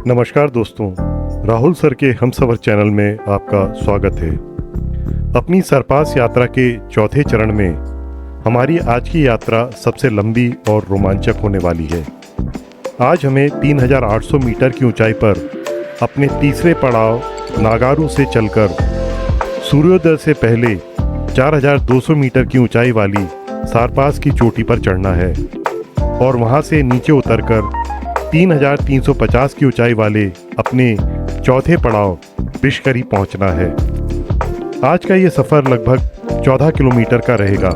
नमस्कार दोस्तों, राहुल सर के हमसफर चैनल में आपका स्वागत है। अपनी सरपास यात्रा के चौथे चरण में हमारी आज की यात्रा सबसे लंबी और रोमांचक होने वाली है। आज हमें 3800 मीटर की ऊंचाई पर अपने तीसरे पड़ाव नागारू से चलकर सूर्योदय से पहले 4200 मीटर की ऊंचाई वाली सारपास की चोटी पर चढ़ना है और वहां से नीचे उतरकर 3350 की ऊंचाई वाले अपने चौथे पड़ाव विषकरी पहुंचना है। आज का ये सफ़र लगभग 14 किलोमीटर का रहेगा।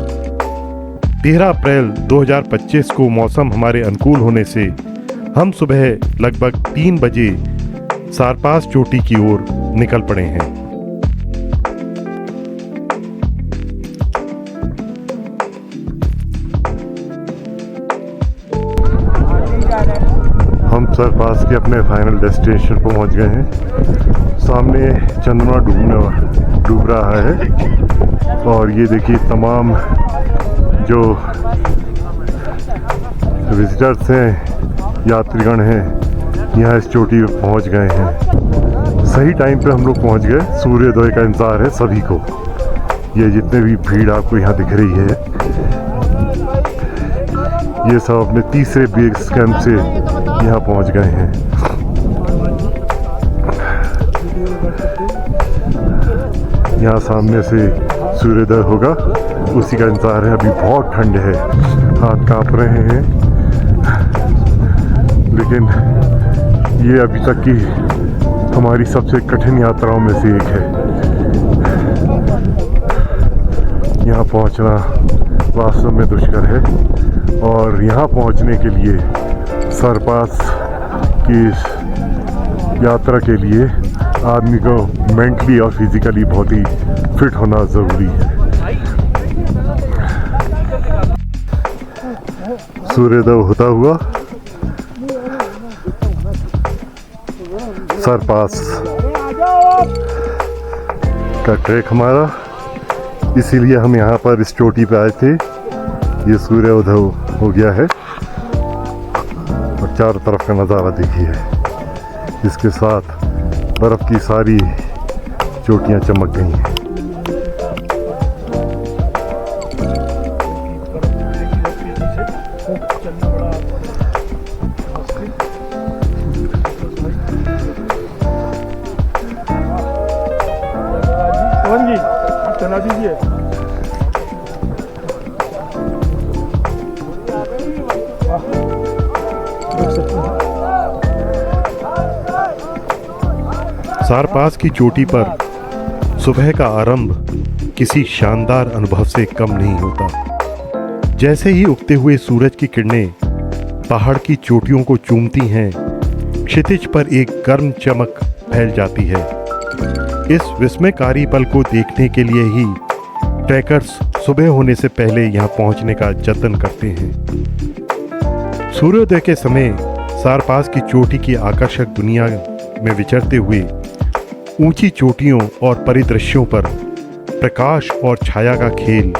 13 अप्रैल 2025 को मौसम हमारे अनुकूल होने से हम सुबह लगभग 3 बजे सारपास चोटी की ओर निकल पड़े हैं। हम सरपास के अपने फाइनल डेस्टिनेशन पर पहुंच गए हैं। सामने चंद्रमा डूब रहा है और ये देखिए तमाम जो विजिटर्स हैं, यात्रीगण हैं, यहाँ इस चोटी पर पहुंच गए हैं। सही टाइम पे हम लोग पहुंच गए। सूर्योदय का इंतज़ार है सभी को। ये जितने भी भीड़ आपको यहाँ दिख रही है, ये सब अपने तीसरे बेस कैंप से यहाँ पहुँच गए हैं। यहाँ सामने से सूर्योदय होगा, उसी का इंतज़ार है। अभी बहुत ठंड है, हाथ कांप रहे हैं, लेकिन ये अभी तक की हमारी सबसे कठिन यात्राओं में से एक है। यहाँ पहुँचना वास्तव में दुष्कर है और यहाँ पहुँचने के लिए सरपास की यात्रा के लिए आदमी को मेंटली और फिजिकली बहुत ही फिट होना ज़रूरी है। सूर्योदय होता हुआ सरपास का ट्रैक हमारा, इसीलिए हम यहाँ पर इस चोटी पे आए थे। ये सूर्योदय हो गया है और चारों तरफ का नज़ारा देखिए। इसके साथ बर्फ़ की सारी चोटियाँ चमक गई हैं। पवन जी चला दीजिए। सारपास की चोटी पर सुबह का आरंभ किसी शानदार अनुभव से कम नहीं होता। जैसे ही उगते हुए सूरज की किरणें पहाड़ की चोटियों को चूमती हैं, क्षितिज पर एक गर्म चमक फैल जाती है। इस विस्मयकारी पल को देखने के लिए ही ट्रैकर्स सुबह होने से पहले यहाँ पहुँचने का जतन करते हैं। सूर्योदय के समय सारपास की चोटी की आकर्षक दुनिया में विचरते हुए ऊंची चोटियों और परिदृश्यों पर प्रकाश और छाया का खेल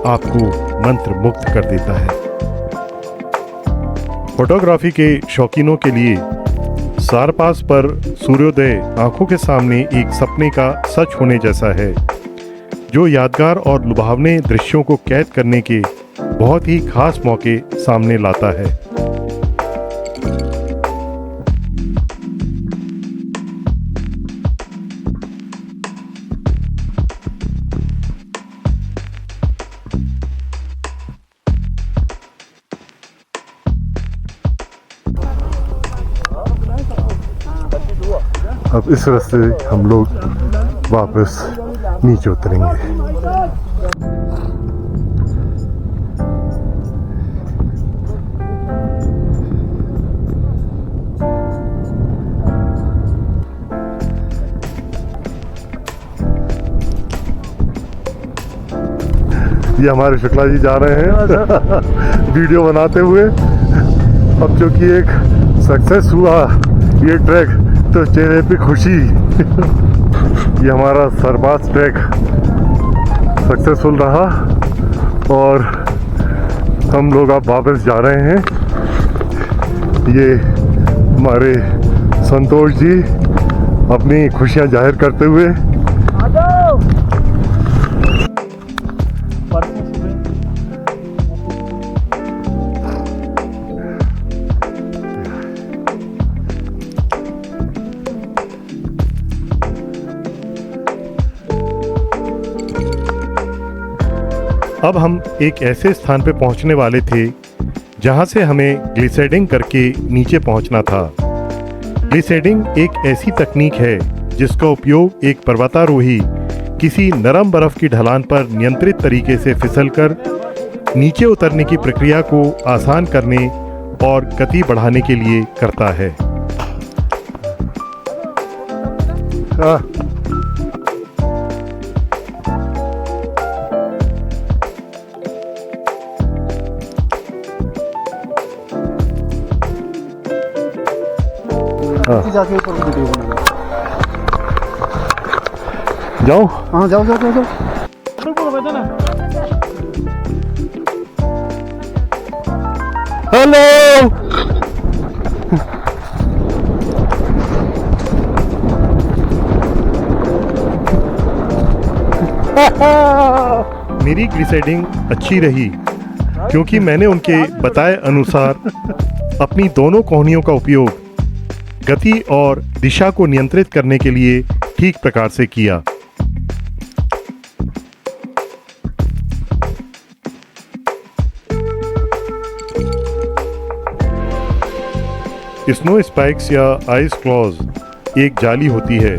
आपको मंत्रमुग्ध कर देता है। फोटोग्राफी के शौकीनों के लिए सारपास पर सूर्योदय आंखों के सामने एक सपने का सच होने जैसा है, जो यादगार और लुभावने दृश्यों को कैद करने के बहुत ही खास मौके सामने लाता है। अब इस रास्ते हम लोग वापस नीचे उतरेंगे। ये हमारे शुक्ला जी जा रहे हैं वीडियो बनाते हुए। अब चूंकि एक सक्सेस हुआ ये ट्रैक, तो चेहरे पे खुशी। ये हमारा सरपास ट्रैक सक्सेसफुल रहा और हम लोग अब वापस जा रहे हैं। ये हमारे संतोष जी अपनी खुशियां जाहिर करते हुए आ जाओ। परसों सुबह अब हम एक ऐसे स्थान पे पहुंचने वाले थे जहां से हमें ग्लिसैडिंग करके नीचे पहुंचना था। ग्लिसैडिंग एक ऐसी तकनीक है जिसका उपयोग एक पर्वतारोही किसी नरम बर्फ की ढलान पर नियंत्रित तरीके से फिसलकर नीचे उतरने की प्रक्रिया को आसान करने और गति बढ़ाने के लिए करता है। जाके ऊपर वीडियो बना जाओ। हाँ जाओ जाओ जाओ जाओ। बिल्कुल बैठो ना। हेलो। मेरी ग्लिसैडिंग अच्छी रही क्योंकि मैंने उनके बताए अनुसार अपनी दोनों कोहनियों का उपयोग गति और दिशा को नियंत्रित करने के लिए ठीक प्रकार से किया। स्नो स्पाइक्स या आइस क्लॉज एक जाली होती है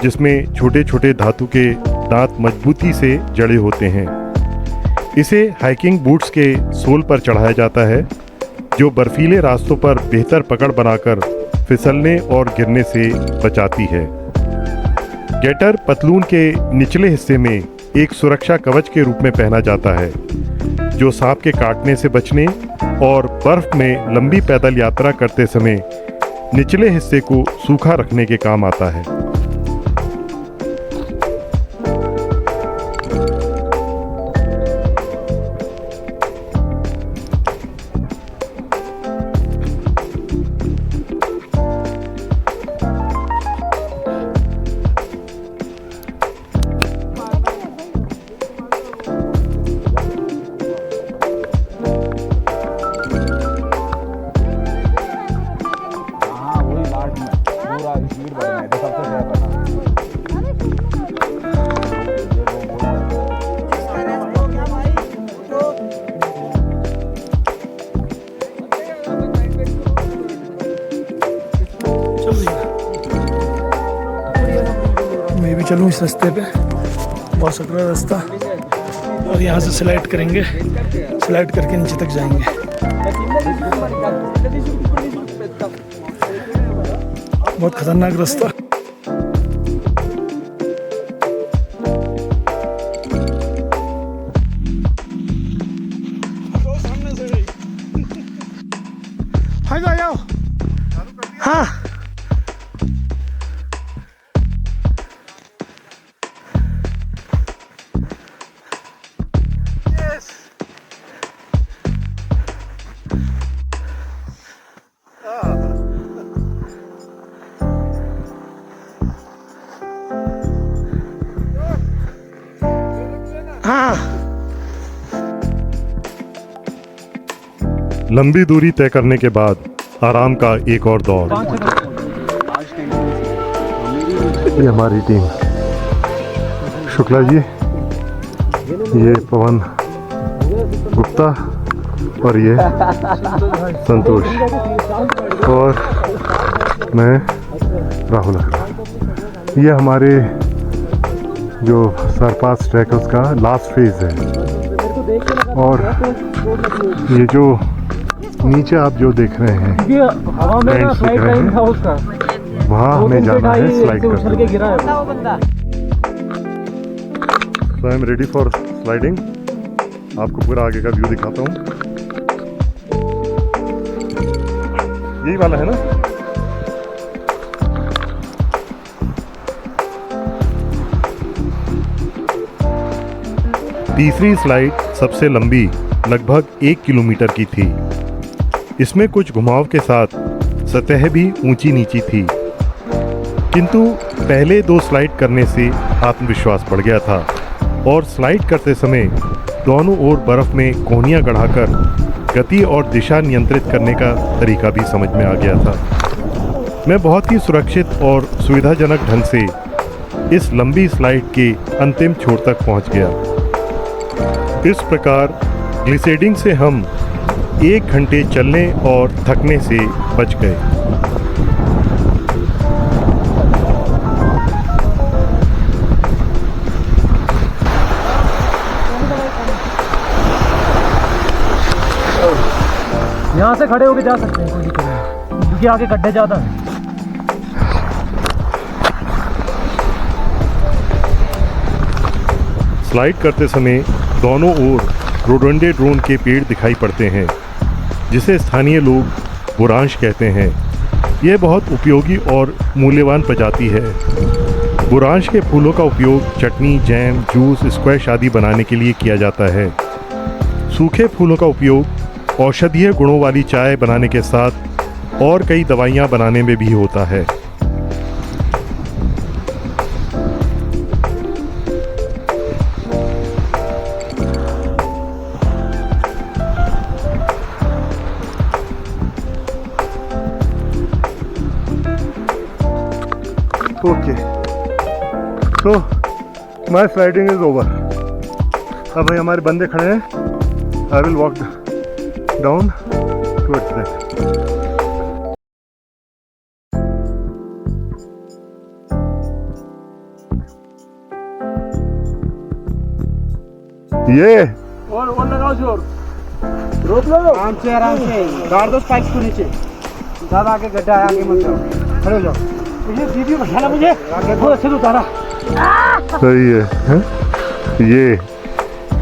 जिसमें छोटे छोटे धातु के दांत मजबूती से जड़े होते हैं। इसे हाइकिंग बूट्स के सोल पर चढ़ाया जाता है जो बर्फीले रास्तों पर बेहतर पकड़ बनाकर फिसलने और गिरने से बचाती है। गेटर पतलून के निचले हिस्से में एक सुरक्षा कवच के रूप में पहना जाता है जो सांप के काटने से बचने और बर्फ में लंबी पैदल यात्रा करते समय निचले हिस्से को सूखा रखने के काम आता है। मैं भी चलूँ इस रास्ते पे, बहुत सकरा रास्ता, और यहाँ से स्लाइड करेंगे, स्लाइड करके नीचे तक जाएंगे। बहुत खतरनाक रास्ता। हाँ जाओ। हाँ लंबी दूरी तय करने के बाद आराम का एक और दौर। ये हमारी टीम, शुक्ला जी, ये पवन गुप्ता और ये संतोष और मैं राहुल अग्रवाल। ये हमारे जो सरपास ट्रैकर्स का लास्ट फेज है और ये जो नीचे आप जो देख रहे हैं टेंट्स दिख रहे हैं, वहाँ हमें जाना है स्लाइड करने। So I am ready for sliding। आपको पूरा आगे का व्यू दिखाता हूँ। यही वाला है ना? तीसरी स्लाइड सबसे लंबी लगभग 1 किलोमीटर की थी। इसमें कुछ घुमाव के साथ सतह भी ऊंची नीची थी किंतु पहले 2 स्लाइड करने से आत्मविश्वास बढ़ गया था और स्लाइड करते समय दोनों ओर बर्फ़ में कोहनियाँ गढ़ाकर गति और दिशा नियंत्रित करने का तरीका भी समझ में आ गया था। मैं बहुत ही सुरक्षित और सुविधाजनक ढंग से इस लंबी स्लाइड के अंतिम छोर तक पहुंच गया। इस प्रकार ग्लिसेडिंग से हम 1 घंटे चलने और थकने से बच गए। यहाँ से खड़े होके जा सकते हैं, कोई दिक्कत नहीं, क्योंकि आगे गड्ढे ज़्यादा हैं। स्लाइड करते समय दोनों ओर रोडोडेंड्रोन के पेड़ दिखाई पड़ते हैं, जिसे स्थानीय लोग बुरांश कहते हैं। यह बहुत उपयोगी और मूल्यवान प्रजाति है। बुरांश के फूलों का उपयोग चटनी, जैम, जूस, स्क्वैश आदि बनाने के लिए किया जाता है। सूखे फूलों का उपयोग औषधीय गुणों वाली चाय बनाने के साथ और कई दवाइयाँ बनाने में भी होता है। ओके, तो माय स्लाइडिंग इज ओवर। अब भाई हमारे बंदे खड़े हैं। I will walk down towards that. ये और लगाओ जोर, रोक लो आराम से गाड़ दो स्पाइक्स को नीचे, ज़्यादा आगे गड्ढा है, आगे मत जाओ, खड़े हो जाओ। ये वीडियो बना मुझे बहुत अच्छे से उतारा। सही है?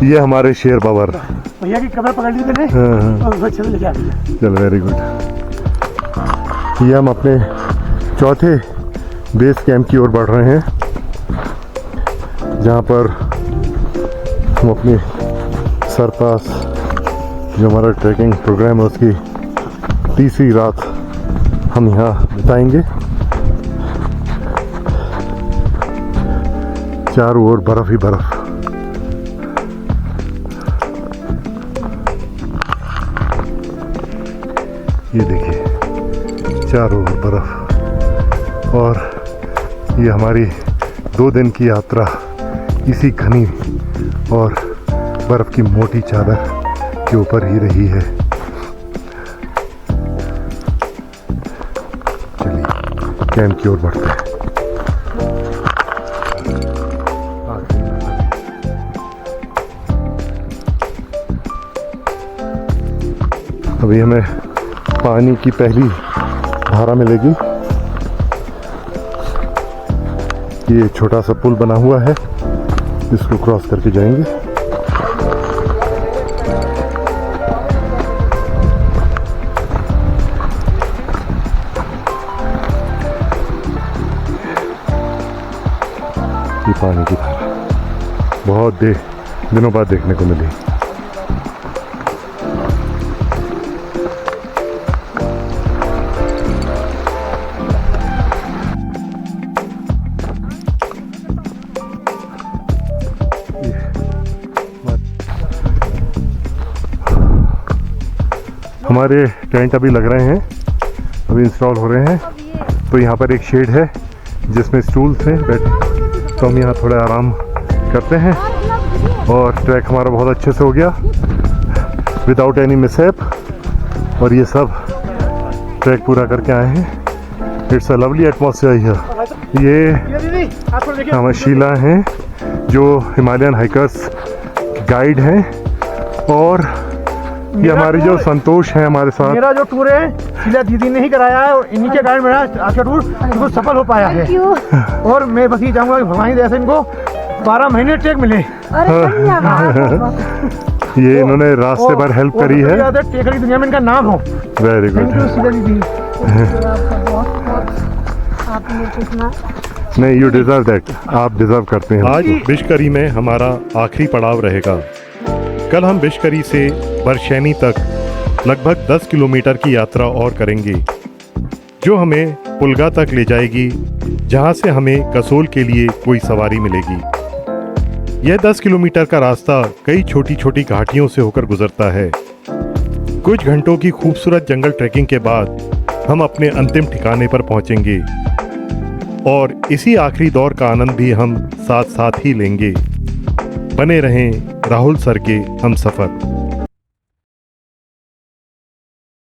ये हमारे शेर बाबर। भैया की कमर पकड़ ली मैंने। हाँ। और अच्छे से लेके आ गया। चल, वेरी गुड। ये हम अपने चौथे बेस कैंप की ओर बढ़ रहे हैं, जहाँ पर हम अपने सरपास जो हमारा ट्रैकिंग प्रोग्राम है उसकी तीसरी रात हम यहाँ बिताएंगे। चारों ओर बर्फ ही बर्फ। ये देखिए, चारों ओर बर्फ। और ये हमारी 2 दिन की यात्रा इसी घनी और बर्फ की मोटी चादर के ऊपर ही रही है। चलिए कैंप की ओर बढ़ते हैं। अभी हमें पानी की पहली धारा मिलेगी। ये छोटा सा पुल बना हुआ है, इसको क्रॉस करके जाएंगे। ये पानी की धारा बहुत दिनों बाद देखने को मिली। हमारे टेंट अभी लग रहे हैं, अभी इंस्टॉल हो रहे हैं। तो यहाँ पर एक शेड है जिसमें स्टूल्स हैं, तो हम यहाँ थोड़ा आराम करते हैं। और ट्रैक हमारा बहुत अच्छे से हो गया विदाउट एनी मिसहैप। और ये सब ट्रैक पूरा करके आए हैं। It's a lovely atmosphere here. ये हमारे शीला हैं जो हिमालयन हाइकर्स गाइड हैं, और ये हमारी जो संतोष है हमारे साथ। मेरा जो टूर है शीला दीदी ने ही कराया है, और इन्हीं के गाइड मेरा आज का टूर बिल्कुल सफल हो पाया है। और मैं बस ये चाहूँगा कि भगवान जैसे इनको 12 महीने ट्रैक मिले। ये इन्होंने रास्ते भर हेल्प करी है। ट्रैकर की दुनिया में इनका नाम हो। Very good. शीला दीदी, नहीं, यू डिजर्व दैट, आप डिजर्व करते हैं। आज बिशकरी में हमारा आखिरी पड़ाव रहेगा। कल हम बिशकरी से बरशैनी तक लगभग 10 किलोमीटर की यात्रा और करेंगे, जो हमें पुलगा तक ले जाएगी, जहां से हमें कसोल के लिए कोई सवारी मिलेगी। यह 10 किलोमीटर का रास्ता कई छोटी छोटी घाटियों से होकर गुजरता है। कुछ घंटों की खूबसूरत जंगल ट्रैकिंग के बाद हम अपने अंतिम ठिकाने पर पहुंचेंगे और इसी आखिरी दौर का आनंद भी हम साथ साथ ही लेंगे। बने रहें राहुल सर के हमसफर।